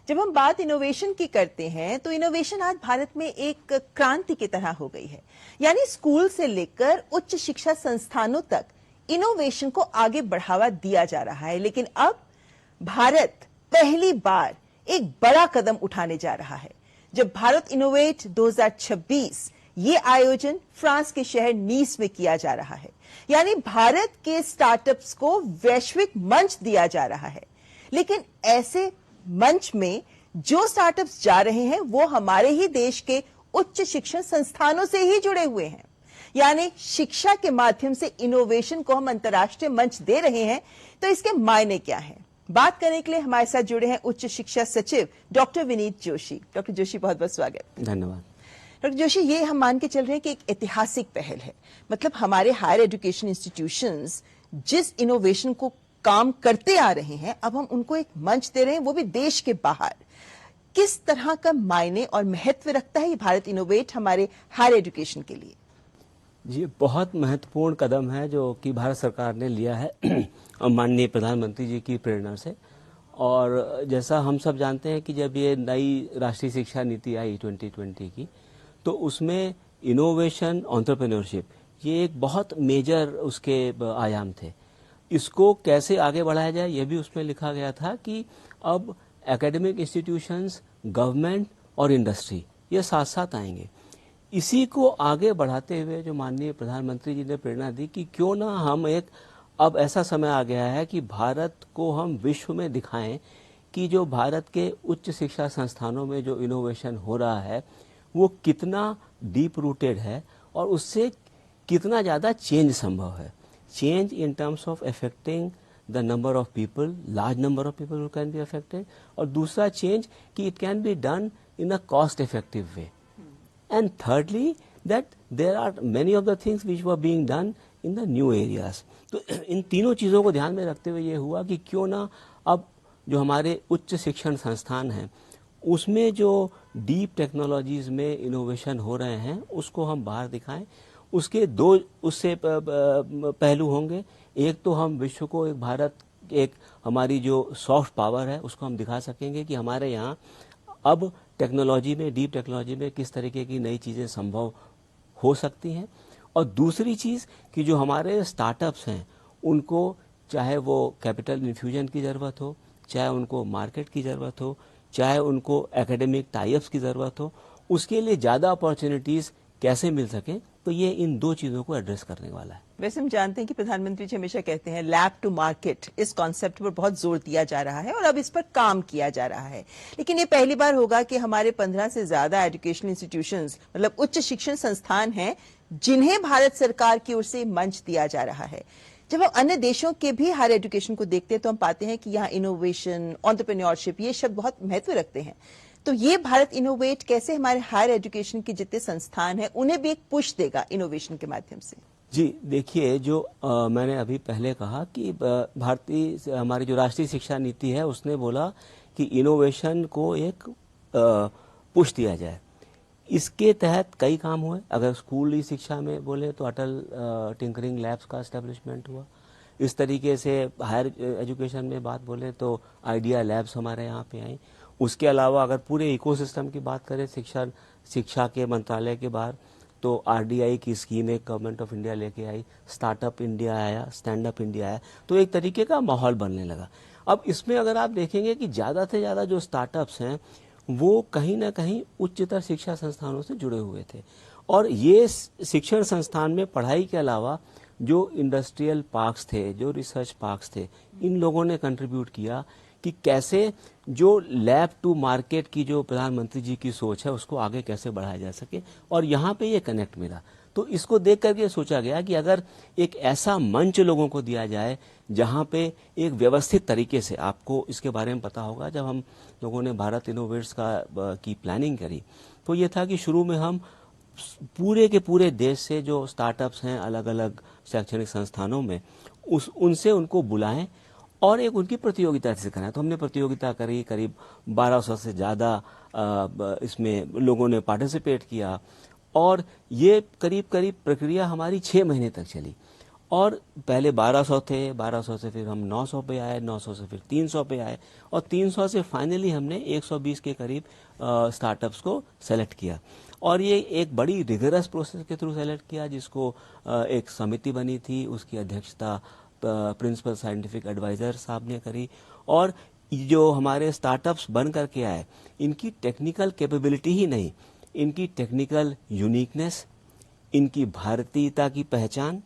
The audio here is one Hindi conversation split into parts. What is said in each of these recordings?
जब हम बात इनोवेशन की करते हैं तो इनोवेशन आज भारत में एक क्रांति की तरह हो गई है। यानी स्कूल से लेकर उच्च शिक्षा संस्थानों तक इनोवेशन को आगे बढ़ावा दिया जा रहा है। लेकिन अब भारत पहली बार एक बड़ा कदम उठाने जा रहा है जब भारत इनोवेट 2026 ये आयोजन फ्रांस के शहर नीस में किया जा रहा है। यानी भारत के स्टार्टअप्स को वैश्विक मंच दिया जा रहा है। लेकिन ऐसे मंच में जो स्टार्टअप्स जा रहे हैं वो हमारे ही देश के उच्च शिक्षण संस्थानों से ही जुड़े हुए हैं। यानी शिक्षा के माध्यम से इनोवेशन को हम अंतर्राष्ट्रीय मंच दे रहे हैं। तो इसके मायने क्या हैं? बात करने के लिए हमारे साथ जुड़े हैं उच्च शिक्षा सचिव डॉक्टर विनीत जोशी। डॉक्टर जोशी, बहुत बहुत स्वागत। धन्यवाद। डॉक्टर जोशी, ये हम मान के चल रहे हैं कि एक ऐतिहासिक पहल है। मतलब हमारे हायर एजुकेशन इंस्टीट्यूशंस जिस इनोवेशन को काम करते आ रहे हैं, अब हम उनको एक मंच दे रहे हैं, वो भी देश के बाहर। किस तरह का मायने और महत्व रखता है ये भारत इनोवेट हमारे हायर एजुकेशन के लिए? जी, बहुत महत्वपूर्ण कदम है जो कि भारत सरकार ने लिया है माननीय प्रधानमंत्री जी की प्रेरणा से। और जैसा हम सब जानते हैं कि जब ये नई राष्ट्रीय शिक्षा नीति आई 2020 की, तो उसमें इनोवेशन, एंटरप्रेन्योरशिप ये एक बहुत मेजर उसके आयाम थे। इसको कैसे आगे बढ़ाया जाए ये भी उसमें लिखा गया था कि अब एकेडमिक इंस्टीट्यूशंस, गवर्नमेंट और इंडस्ट्री ये साथ साथ आएंगे। इसी को आगे बढ़ाते हुए जो माननीय प्रधानमंत्री जी ने प्रेरणा दी कि क्यों ना हम अब ऐसा समय आ गया है कि भारत को हम विश्व में दिखाएं कि जो भारत के उच्च शिक्षा संस्थानों में जो इनोवेशन हो रहा है वो कितना डीप रूटेड है और उससे कितना ज़्यादा चेंज संभव है। Change in terms of affecting the number of people, large number of people who can be affected, और दूसरा चेंज कि it can be done in a cost effective way, and thirdly that there are many of the things which were being done in the new areas. तो इन तीनों चीज़ों को ध्यान में रखते हुए ये हुआ कि क्यों ना अब जो हमारे उच्च शिक्षण संस्थान हैं उसमें जो डीप टेक्नोलॉजीज में इनोवेशन हो रहे हैं उसको हम बाहर दिखाएं। उसके दो उससे पहलू होंगे। एक तो हम विश्व को एक हमारी जो सॉफ्ट पावर है उसको हम दिखा सकेंगे कि हमारे यहाँ अब टेक्नोलॉजी में, डीप टेक्नोलॉजी में किस तरीके की नई चीज़ें संभव हो सकती हैं। और दूसरी चीज़ कि जो हमारे स्टार्टअप्स हैं उनको चाहे वो कैपिटल इन्फ्यूजन की ज़रूरत हो, चाहे उनको मार्केट की ज़रूरत हो, चाहे उनको एकेडमिक टाइप्स की ज़रूरत हो, उसके लिए ज़्यादा अपॉर्चुनिटीज़ कैसे मिल सके, तो ये इन दो चीज़ों को एड्रेस करने वाला है। वैसे हम जानते हैं कि प्रधानमंत्री जी हमेशा कहते हैं लैब टू मार्केट, इस कॉन्सेप्ट पर बहुत जोर दिया जा रहा है और अब इस पर काम किया जा रहा है। लेकिन ये पहली बार होगा कि हमारे 15 से ज्यादा एजुकेशनल इंस्टीट्यूशंस, मतलब उच्च शिक्षण संस्थान हैं जिन्हें भारत सरकार की ओर से मंच दिया जा रहा है। जब हम अन्य देशों के भी हायर एजुकेशन को देखते हैं तो हम पाते हैं कि यहाँ इनोवेशन, एंटरप्रेन्योरशिप ये शब्द बहुत महत्व रखते हैं। तो ये भारत इनोवेट कैसे हमारे हायर एजुकेशन के जितने संस्थान हैं उन्हें भी एक पुश देगा इनोवेशन के माध्यम से? जी देखिए, जो मैंने अभी पहले कहा कि भारतीय हमारी जो राष्ट्रीय शिक्षा नीति है उसने बोला कि इनोवेशन को एक पुश दिया जाए। इसके तहत कई काम हुए। अगर स्कूली शिक्षा में बोले तो अटल टिंकरिंग लैब्स का एस्टेब्लिशमेंट हुआ। इस तरीके से हायर एजुकेशन में बात बोले तो आइडिया लैब्स हमारे यहाँ पे आई। उसके अलावा अगर पूरे इकोसिस्टम की बात करें शिक्षा के मंत्रालय के बाहर, तो आरडीआई की स्कीम एक गवर्नमेंट ऑफ इंडिया लेके आई, स्टार्टअप इंडिया आया, स्टैंड अप इंडिया आया, तो एक तरीके का माहौल बनने लगा। अब इसमें अगर आप देखेंगे कि ज़्यादा से ज़्यादा जो स्टार्टअप्स हैं वो कहीं ना कहीं उच्चतर शिक्षा संस्थानों से जुड़े हुए थे। और ये शिक्षण संस्थान में पढ़ाई के अलावा जो इंडस्ट्रियल पार्क्स थे, जो रिसर्च पार्क्स थे, इन लोगों ने कंट्रीब्यूट किया कि कैसे जो लैब टू मार्केट की जो प्रधानमंत्री जी की सोच है उसको आगे कैसे बढ़ाया जा सके। और यहाँ पे ये कनेक्ट मिला। तो इसको देख करके सोचा गया कि अगर एक ऐसा मंच लोगों को दिया जाए जहाँ पे एक व्यवस्थित तरीके से, आपको इसके बारे में पता होगा, जब हम लोगों ने भारत इनोवेट्स की प्लानिंग करी तो ये था कि शुरू में हम पूरे के पूरे देश से जो स्टार्टअप्स हैं अलग अलग शैक्षणिक संस्थानों में उनसे उनको बुलाएं और एक उनकी प्रतियोगिता से कराएं। तो हमने प्रतियोगिता करी, करीब 1200 से ज़्यादा इसमें लोगों ने पार्टिसिपेट किया और ये करीब करीब प्रक्रिया हमारी 6 महीने तक चली। और पहले 1200 थे, 1200 से फिर हम 900 पे आए, 900 से फिर 300 पे आए और 300 से फाइनली हमने 120 के करीब स्टार्टअप्स को सेलेक्ट किया। और ये एक बड़ी रिगरस प्रोसेस के थ्रू सेलेक्ट किया, जिसको एक समिति बनी थी, उसकी अध्यक्षता प्रिंसिपल साइंटिफिक एडवाइजर साहब ने करी। और जो हमारे स्टार्टअप्स बन करके आए, इनकी टेक्निकल कैपेबिलिटी ही नहीं, इनकी टेक्निकल यूनिकनेस, इनकी भारतीयता की पहचान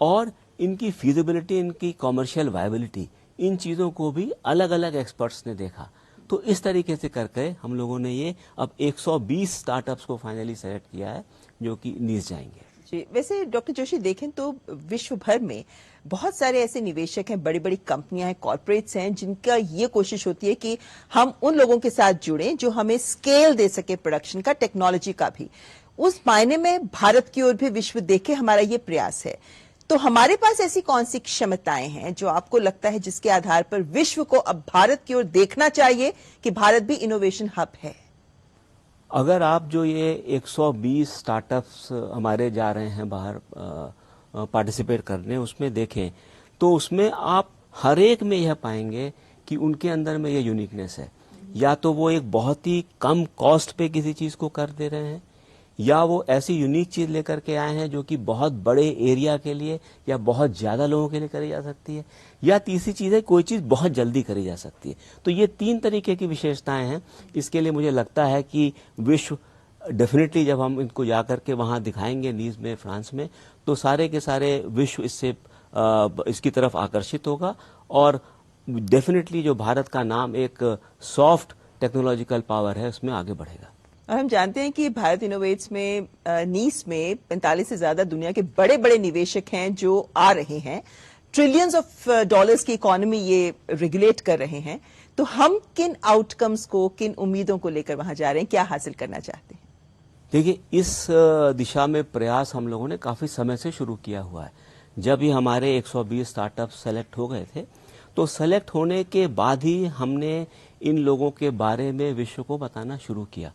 और इनकी फीजिबिलिटी, इनकी कॉमर्शियल वायबिलिटी, इन चीज़ों को भी अलग अलग एक्सपर्ट्स ने देखा। तो इस तरीके से करके हम लोगों ने ये अब 120 स्टार्टअप्स को फाइनली सेलेक्ट किया है जो कि नीज जाएंगे। जी, वैसे डॉक्टर जोशी देखें तो विश्व भर में बहुत सारे ऐसे निवेशक हैं, बड़ी बड़ी कंपनियां हैं, कॉर्पोरेट्स हैं, जिनका ये कोशिश होती है कि हम उन लोगों के साथ जुड़ें जो हमें स्केल दे सके प्रोडक्शन का, टेक्नोलॉजी का भी। उस मायने में भारत की ओर भी विश्व देखे हमारा ये प्रयास है। तो हमारे पास ऐसी कौन सी क्षमताएं हैं जो आपको लगता है जिसके आधार पर विश्व को अब भारत की ओर देखना चाहिए कि भारत भी इनोवेशन हब है? अगर आप जो ये 120 स्टार्टअप्स हमारे जा रहे हैं बाहर पार्टिसिपेट करने, उसमें देखें तो उसमें आप हर एक में यह पाएंगे कि उनके अंदर में ये यूनिकनेस है। या तो वो एक बहुत ही कम कॉस्ट पे किसी चीज़ को कर दे रहे हैं, या वो ऐसी यूनिक चीज़ लेकर के आए हैं जो कि बहुत बड़े एरिया के लिए या बहुत ज़्यादा लोगों के लिए करी जा सकती है, या तीसरी चीज़ है कोई चीज़ बहुत जल्दी करी जा सकती है। तो ये 3 तरीके की विशेषताएं हैं। इसके लिए मुझे लगता है कि विश्व डेफिनेटली जब हम इनको जा करके वहाँ दिखाएंगे नीज में, फ्रांस में, तो सारे के सारे विश्व इसकी तरफ आकर्षित होगा और डेफिनेटली जो भारत का नाम एक सॉफ्ट टेक्नोलॉजिकल पावर है उसमें आगे बढ़ेगा। और हम जानते हैं कि भारत इनोवेट्स में नीस में 45 से ज्यादा दुनिया के बड़े बड़े निवेशक हैं जो आ रहे हैं। ट्रिलियंस ऑफ डॉलर्स की इकोनॉमी ये रेगुलेट कर रहे हैं। तो हम किन आउटकम्स को, किन उम्मीदों को लेकर वहां जा रहे हैं, क्या हासिल करना चाहते हैं? देखिए, इस दिशा में प्रयास हम लोगों ने काफ़ी समय से शुरू किया हुआ है। जब ही हमारे 120 स्टार्टअप सेलेक्ट हो गए थे, तो सेलेक्ट होने के बाद ही हमने इन लोगों के बारे में विश्व को बताना शुरू किया।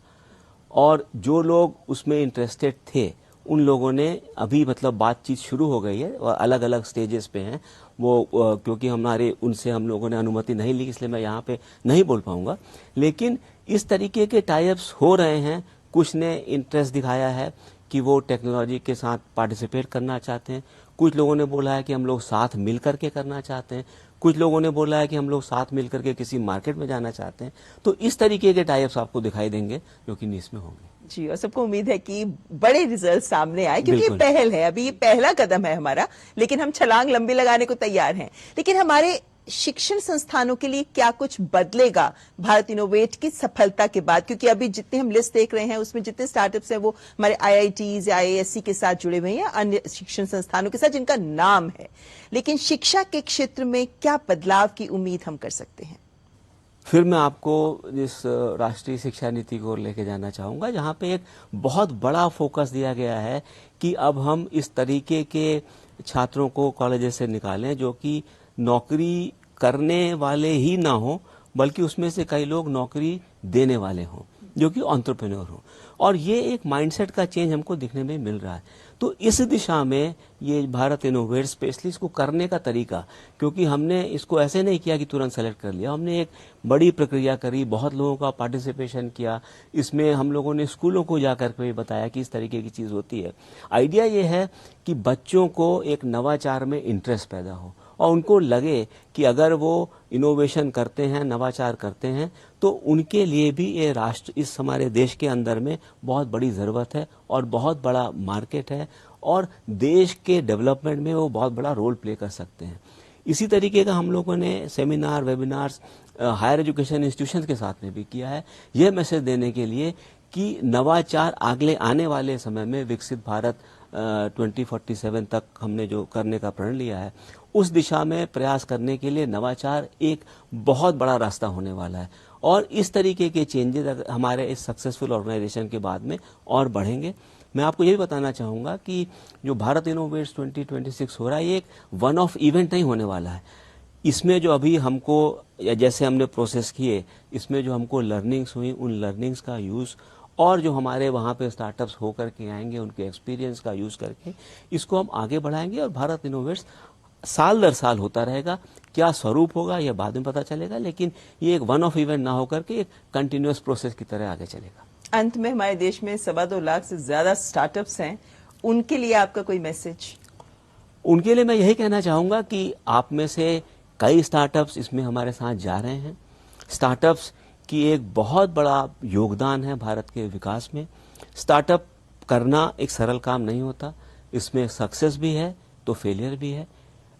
और जो लोग उसमें इंटरेस्टेड थे, उन लोगों ने अभी बातचीत शुरू हो गई है और अलग अलग स्टेजेस पे हैं वो, क्योंकि उनसे हम लोगों ने अनुमति नहीं ली, इसलिए मैं यहाँ पे नहीं बोल पाऊंगा। लेकिन इस तरीके के टाइप्स हो रहे हैं। कुछ ने इंटरेस्ट दिखाया है कि वो टेक्नोलॉजी के साथ पार्टिसिपेट करना चाहते हैं, कुछ लोगों ने बोला है कि हम लोग साथ मिल करके करना चाहते हैं, कुछ लोगों ने बोला है कि हम लोग साथ मिल करके किसी मार्केट में जाना चाहते हैं। तो इस तरीके के टाइप्स आपको दिखाई देंगे जो कि नीस में होंगे। जी, और सबको उम्मीद है कि बड़े रिजल्ट सामने आए, क्योंकि ये पहल है, अभी ये पहला कदम है हमारा, लेकिन हम छलांग लंबी लगाने को तैयार हैं। लेकिन हमारे शिक्षण संस्थानों के लिए क्या कुछ बदलेगा भारत इनोवेट की सफलता के बाद? क्योंकि अभी जितने हम लिस्ट देख रहे हैं उसमें जितने स्टार्टअप्स हैं वो हमारे आईआईटीज या आईएससी के साथ जुड़े हुए हैं या अन्य शिक्षण संस्थानों के साथ जिनका नाम है। लेकिन शिक्षा के क्षेत्र में क्या बदलाव की उम्मीद हम कर सकते हैं? फिर मैं आपको इस राष्ट्रीय शिक्षा नीति को लेके जाना चाहूँगा, जहाँ पे एक बहुत बड़ा फोकस दिया गया है कि अब हम इस तरीके के छात्रों को कॉलेजेस से निकालें जो कि नौकरी करने वाले ही ना हो, बल्कि उसमें से कई लोग नौकरी देने वाले हों, जो कि एंटरप्रेन्योर हों। और ये एक माइंडसेट का चेंज हमको दिखने में मिल रहा है। तो इस दिशा में ये भारत इनोवेट स्पेशली इसको करने का तरीका, क्योंकि हमने इसको ऐसे नहीं किया कि तुरंत सेलेक्ट कर लिया, हमने एक बड़ी प्रक्रिया करी, बहुत लोगों का पार्टिसिपेशन किया। इसमें हम लोगों ने स्कूलों को जाकर के भी बताया कि इस तरीके की चीज़ होती है। आइडिया ये है कि बच्चों को एक नवाचार में इंटरेस्ट पैदा हो और उनको लगे कि अगर वो इनोवेशन करते हैं, नवाचार करते हैं, तो उनके लिए भी ये राष्ट्र, इस हमारे देश के अंदर में बहुत बड़ी ज़रूरत है और बहुत बड़ा मार्केट है और देश के डेवलपमेंट में वो बहुत बड़ा रोल प्ले कर सकते हैं। इसी तरीके का हम लोगों ने seminar, webinars higher education institutions के साथ में भी किया है, यह मैसेज देने के लिए कि नवाचार अगले आने वाले समय में विकसित भारत 2047 तक हमने जो करने का प्रण लिया है, उस दिशा में प्रयास करने के लिए नवाचार एक बहुत बड़ा रास्ता होने वाला है। और इस तरीके के चेंजेस हमारे इस सक्सेसफुल ऑर्गेनाइजेशन के बाद में और बढ़ेंगे। मैं आपको ये भी बताना चाहूँगा कि जो भारत इनोवेट्स 2026 हो रहा है, ये एक वन ऑफ इवेंट नहीं होने वाला है। इसमें जो अभी हमको, या जैसे हमने प्रोसेस किए, इसमें जो हमको लर्निंग्स हुई, उन लर्निंग्स का यूज़ और जो हमारे वहाँ पे स्टार्टअप्स होकर के आएंगे उनके एक्सपीरियंस का यूज करके इसको हम आगे बढ़ाएंगे और भारत इनोवेट्स साल दर साल होता रहेगा। क्या स्वरूप होगा यह बाद में पता चलेगा, लेकिन ये एक वन ऑफ इवेंट ना होकर के एक कंटिन्यूअस प्रोसेस की तरह आगे चलेगा। अंत में हमारे देश में 2.25 लाख से ज्यादा स्टार्टअप्स हैं, उनके लिए आपका कोई मैसेज? उनके लिए मैं यही कहना चाहूंगा कि आप में से कई स्टार्टअप्स इसमें हमारे साथ जा रहे हैं। स्टार्टअप्स की एक बहुत बड़ा योगदान है भारत के विकास में। स्टार्टअप करना एक सरल काम नहीं होता, इसमें सक्सेस भी है तो फेलियर भी है।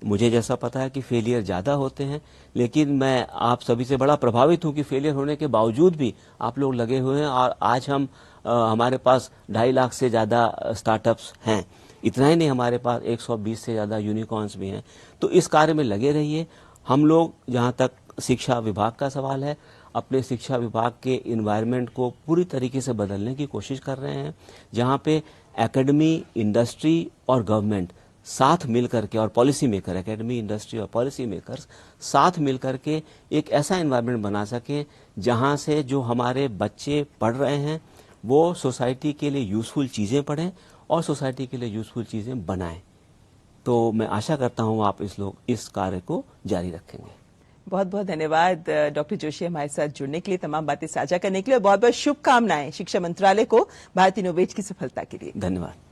मुझे जैसा पता है कि फेलियर ज़्यादा होते हैं, लेकिन मैं आप सभी से बड़ा प्रभावित हूं कि फेलियर होने के बावजूद भी आप लोग लगे हुए हैं और आज हम हमारे पास 2.5 लाख से ज़्यादा स्टार्टअप्स हैं। इतना ही नहीं, हमारे पास 120 से ज़्यादा यूनिकॉर्न्स भी हैं। तो इस कार्य में लगे रहिए। हम लोग, जहाँ तक शिक्षा विभाग का सवाल है, अपने शिक्षा विभाग के इन्वायरमेंट को पूरी तरीके से बदलने की कोशिश कर रहे हैं, जहाँ पे एकेडमी, इंडस्ट्री और गवर्नमेंट साथ मिलकर के, और पॉलिसी मेकर, एकेडमी, इंडस्ट्री और पॉलिसी मेकर्स साथ मिलकर के एक ऐसा एनवायरनमेंट बना सकें जहां से जो हमारे बच्चे पढ़ रहे हैं वो सोसाइटी के लिए यूजफुल चीज़ें पढ़ें और सोसाइटी के लिए यूजफुल चीज़ें बनाएं। तो मैं आशा करता हूं आप इस कार्य को जारी रखेंगे। बहुत बहुत धन्यवाद डॉक्टर जोशी, हमारे साथ जुड़ने के लिए, तमाम बातें साझा करने के लिए। बहुत बहुत शुभकामनाएं शिक्षा मंत्रालय को भारत इनोवेट की सफलता के लिए। धन्यवाद।